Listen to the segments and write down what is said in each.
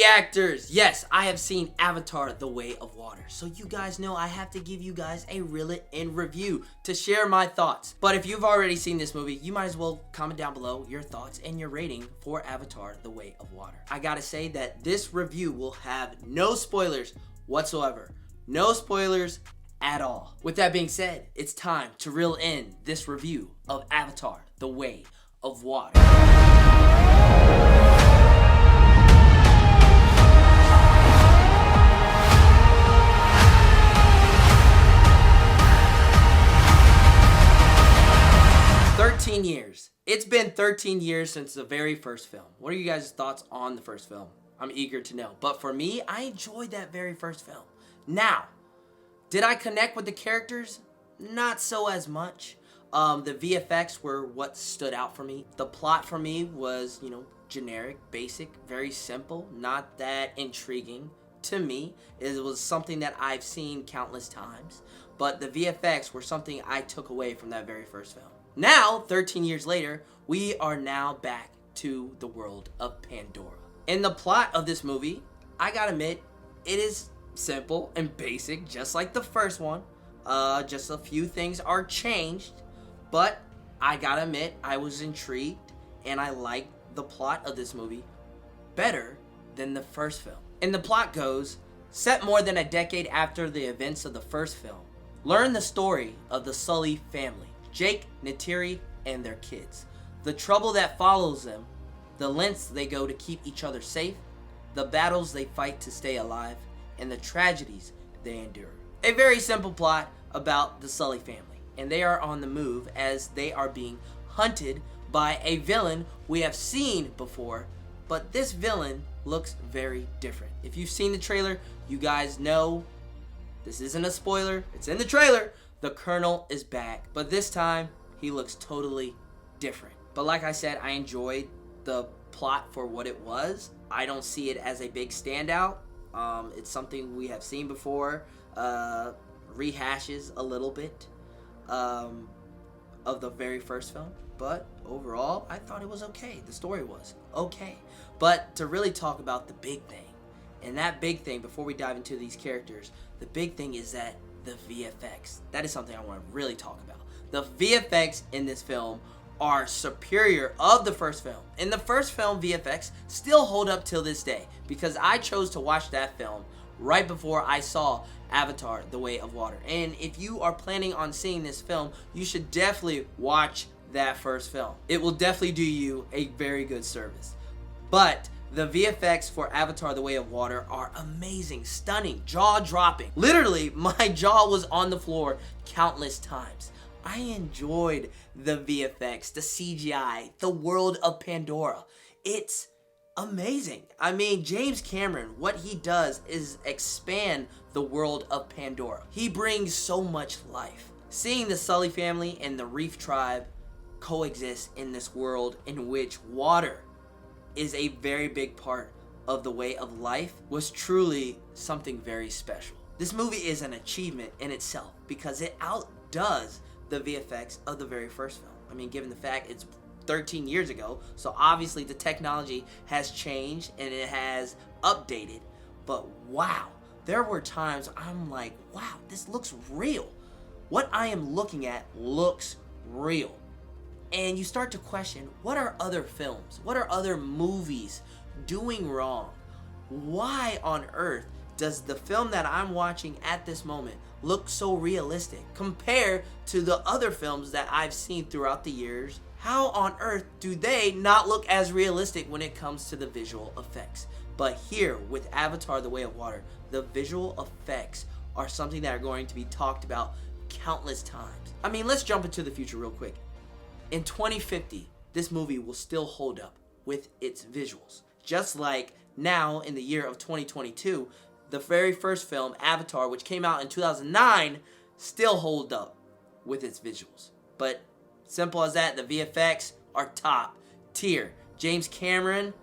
reactors. Yes, I have seen Avatar: The Way of Water. So you guys know I have to give you guys a reel-it-in review to share my thoughts. But if you've already seen this movie, you might as well comment down below your thoughts and your rating for Avatar: The Way of Water. I gotta say that this review will have no spoilers whatsoever. No spoilers at all. With that being said, it's time to reel in this review of Avatar: The Way of Water. Years. It's been 13 years since the very first film. What are you guys' thoughts on the first film? I'm eager to know. But for me, I enjoyed that very first film. Now, did I connect with the characters? Not so as much. The VFX were what stood out for me. The plot for me was, generic, basic, very simple, not that intriguing to me. It was something that I've seen countless times. But the VFX were something I took away from that very first film. Now, 13 years later, we are now back to the world of Pandora. In the plot of this movie, I gotta admit, it is simple and basic, just like the first one. Just a few things are changed, but I gotta admit, I was intrigued and I liked the plot of this movie better than the first film. And the plot goes, set more than a decade after the events of the first film, learn the story of the Sully family. Jake, Ney'tiri, and their kids. The trouble that follows them, the lengths they go to keep each other safe, the battles they fight to stay alive, and the tragedies they endure. A very simple plot about the Sully family, and they are on the move as they are being hunted by a villain we have seen before, but this villain looks very different. If you've seen the trailer, you guys know this isn't a spoiler, it's in the trailer. The Colonel is back, but this time he looks totally different. But like I said, I enjoyed the plot for what it was. I don't see it as a big standout. It's something we have seen before, rehashes a little bit of the very first film. But overall, I thought it was okay. The story was okay. But to really talk about the big thing, and that big thing, before we dive into these characters, the big thing is that the VFX. That is something I want to really talk about. The VFX in this film are superior of the first film. In the first film, VFX still hold up till this day because I chose to watch that film right before I saw Avatar: The Way of Water. And if you are planning on seeing this film, you should definitely watch that first film. It will definitely do you a very good service. But the VFX for Avatar: The Way of Water are amazing, stunning, jaw-dropping. Literally, my jaw was on the floor countless times. I enjoyed the VFX, the CGI, the world of Pandora. It's amazing. I mean, James Cameron, what he does is expand the world of Pandora. He brings so much life. Seeing the Sully family and the Reef tribe coexist in this world in which water is a very big part of the way of life was truly something very special. This movie is an achievement in itself because it outdoes the VFX of the very first film. I mean, given the fact it's 13 years ago, so obviously the technology has changed and it has updated, but wow, there were times I'm like, wow, this looks real. What I am looking at looks real. And you start to question, what are other films? What are other movies doing wrong? Why on earth does the film that I'm watching at this moment look so realistic compared to the other films that I've seen throughout the years? How on earth do they not look as realistic when it comes to the visual effects? But here with Avatar: The Way of Water, the visual effects are something that are going to be talked about countless times. I mean, let's jump into the future real quick. In 2050, this movie will still hold up with its visuals. Just like now, in the year of 2022, the very first film, Avatar, which came out in 2009, still hold up with its visuals. But simple as that, the VFX are top tier. James Cameron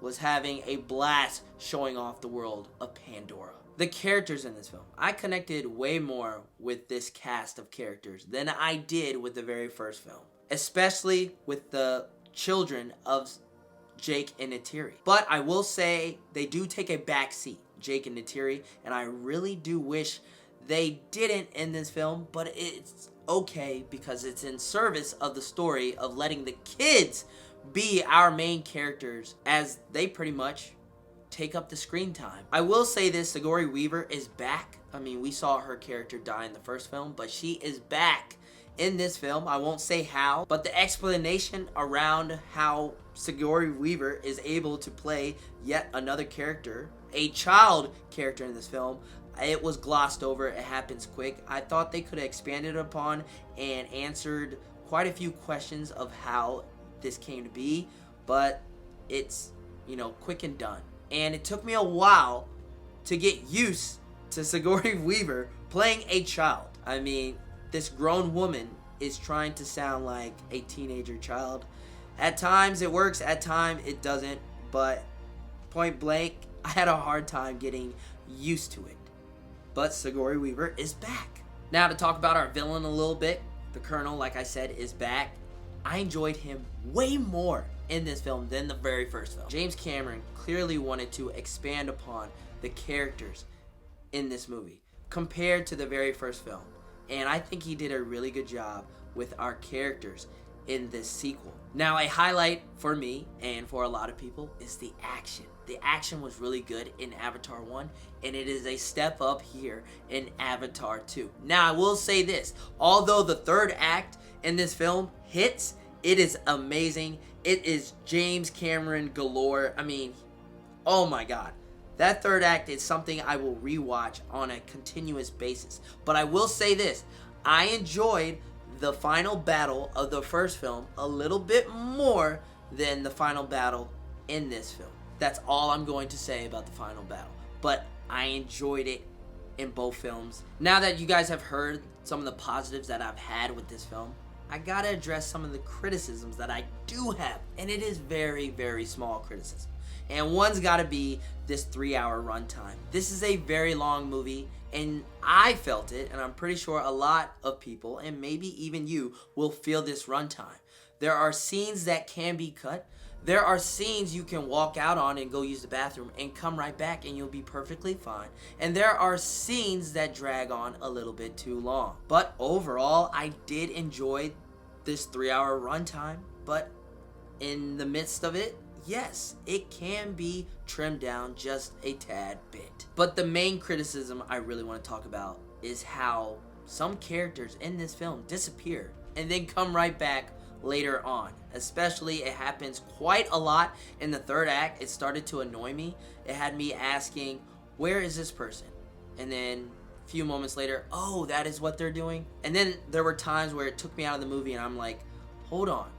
was having a blast showing off the world of Pandora. The characters in this film, I connected way more with this cast of characters than I did with the very first film. Especially with the children of Jake and Ney'tiri. But I will say they do take a back seat, Jake and Ney'tiri, and I really do wish they didn't in this film, but it's okay because it's in service of the story of letting the kids be our main characters as they pretty much take up the screen time. I will say this, Sigourney Weaver is back. I mean, we saw her character die in the first film, but she is back in this film. I won't say how, but the explanation around how Sigourney Weaver is able to play yet another character, a child character in this film, it was glossed over. It happens quick. I thought they could have expanded upon and answered quite a few questions of how this came to be, but it's, quick and done. And it took me a while to get used to Sigourney Weaver playing a child. I mean, this grown woman is trying to sound like a teenager child. At times it works, at times it doesn't, but point blank, I had a hard time getting used to it. But Sigourney Weaver is back. Now to talk about our villain a little bit, the Colonel, like I said, is back. I enjoyed him way more in this film than the very first film. James Cameron clearly wanted to expand upon the characters in this movie compared to the very first film. And I think he did a really good job with our characters in this sequel. Now, a highlight for me and for a lot of people is the action. The action was really good in Avatar 1, and it is a step up here in Avatar 2. Now, I will say this. Although the third act in this film hits, it is amazing. It is James Cameron galore. I mean, oh my God. That third act is something I will rewatch on a continuous basis. But I will say this. I enjoyed the final battle of the first film a little bit more than the final battle in this film. That's all I'm going to say about the final battle. But I enjoyed it in both films. Now that you guys have heard some of the positives that I've had with this film, I gotta address some of the criticisms that I do have. And it is very, very small criticism. And one's gotta be this 3-hour runtime. This is a very long movie, and I felt it, and I'm pretty sure a lot of people, and maybe even you, will feel this runtime. There are scenes that can be cut. There are scenes you can walk out on and go use the bathroom and come right back and you'll be perfectly fine. And there are scenes that drag on a little bit too long. But overall, I did enjoy this 3-hour runtime, but in the midst of it, yes, it can be trimmed down just a tad bit. But the main criticism I really want to talk about is how some characters in this film disappear and then come right back later on. Especially, it happens quite a lot in the third act. It started to annoy me. It had me asking, where is this person? And then a few moments later, oh, that is what they're doing? And then there were times where it took me out of the movie and I'm like, hold on,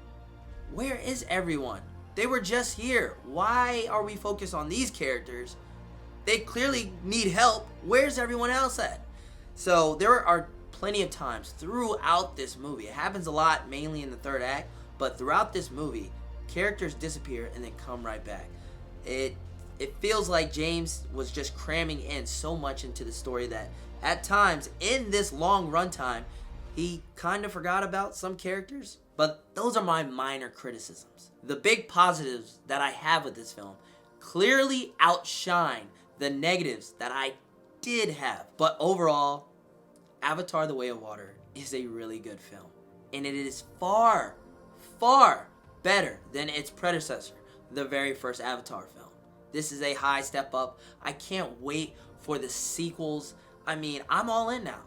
where is everyone? They were just here. Why are we focused on these characters? They clearly need help. Where's everyone else at? So there are plenty of times throughout this movie. It happens a lot, mainly in the third act, but throughout this movie, characters disappear and then come right back. It feels like James was just cramming in so much into the story that at times in this long runtime, he kind of forgot about some characters. But those are my minor criticisms. The big positives that I have with this film clearly outshine the negatives that I did have. But overall, Avatar: The Way of Water is a really good film. And it is far, far better than its predecessor, the very first Avatar film. This is a high step up. I can't wait for the sequels. I mean, I'm all in now.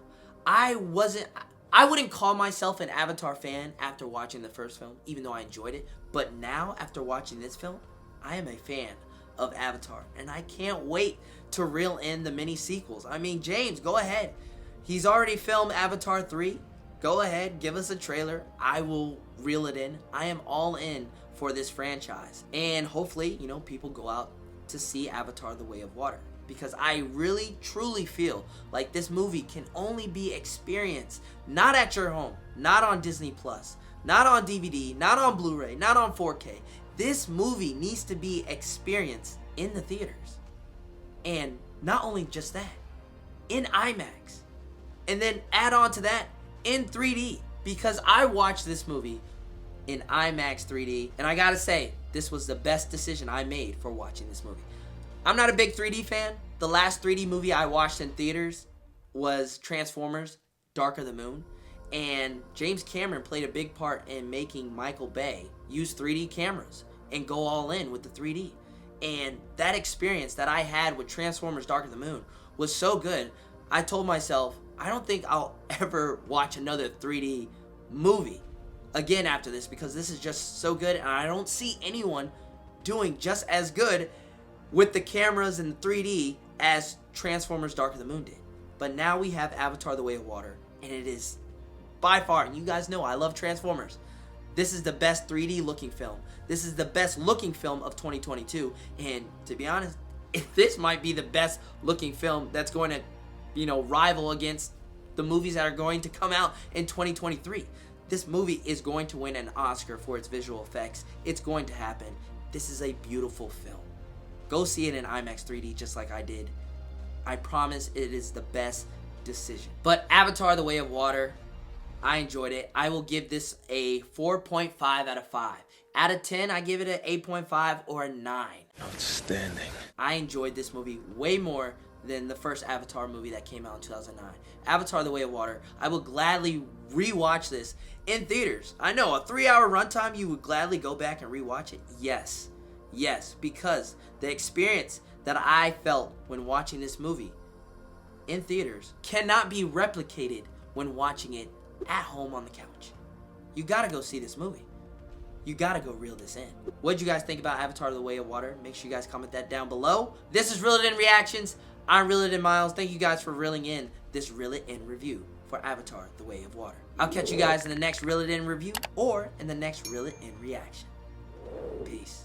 I wouldn't call myself an Avatar fan after watching the first film, even though I enjoyed it. But now, after watching this film, I am a fan of Avatar. And I can't wait to reel in the mini sequels. I mean, James, go ahead. He's already filmed Avatar 3. Go ahead, give us a trailer. I will reel it in. I am all in for this franchise. And hopefully, people go out to see Avatar: The Way of Water. Because I really, truly feel like this movie can only be experienced not at your home, not on Disney Plus, not on DVD, not on Blu-ray, not on 4K. This movie needs to be experienced in the theaters. And not only just that, in IMAX. And then add on to that in 3D. Because I watched this movie in IMAX 3D. And I gotta say, this was the best decision I made for watching this movie. I'm not a big 3D fan. The last 3D movie I watched in theaters was Transformers: Dark of the Moon. And James Cameron played a big part in making Michael Bay use 3D cameras and go all in with the 3D. And that experience that I had with Transformers: Dark of the Moon was so good, I told myself, I don't think I'll ever watch another 3D movie again after this, because this is just so good, and I don't see anyone doing just as good with the cameras and the 3D as Transformers: Dark of the Moon did. But now we have Avatar: The Way of Water, and it is by far, and you guys know I love Transformers, this is the best 3D looking film. This is the best looking film of 2022, and to be honest, this might be the best looking film that's going to, rival against the movies that are going to come out in 2023. This movie is going to win an Oscar for its visual effects. It's going to happen. This is a beautiful film. Go see it in IMAX 3D just like I did. I promise it is the best decision. But Avatar: The Way of Water, I enjoyed it. I will give this a 4.5 out of 5. Out of 10, I give it an 8.5 or a 9. Outstanding. I enjoyed this movie way more than the first Avatar movie that came out in 2009. Avatar: The Way of Water. I will gladly rewatch this in theaters. I know, a 3-hour runtime, you would gladly go back and rewatch it? Yes. Yes, because the experience that I felt when watching this movie in theaters cannot be replicated when watching it at home on the couch. You gotta go see this movie. You gotta go reel this in. What'd you guys think about Avatar: The Way of Water? Make sure you guys comment that down below. This is Reel It In Reactions. I'm Reel It In Miles. Thank you guys for reeling in this Reel It In review for Avatar: The Way of Water. I'll catch you guys in the next Reel It In review or in the next Reel It In reaction. Peace.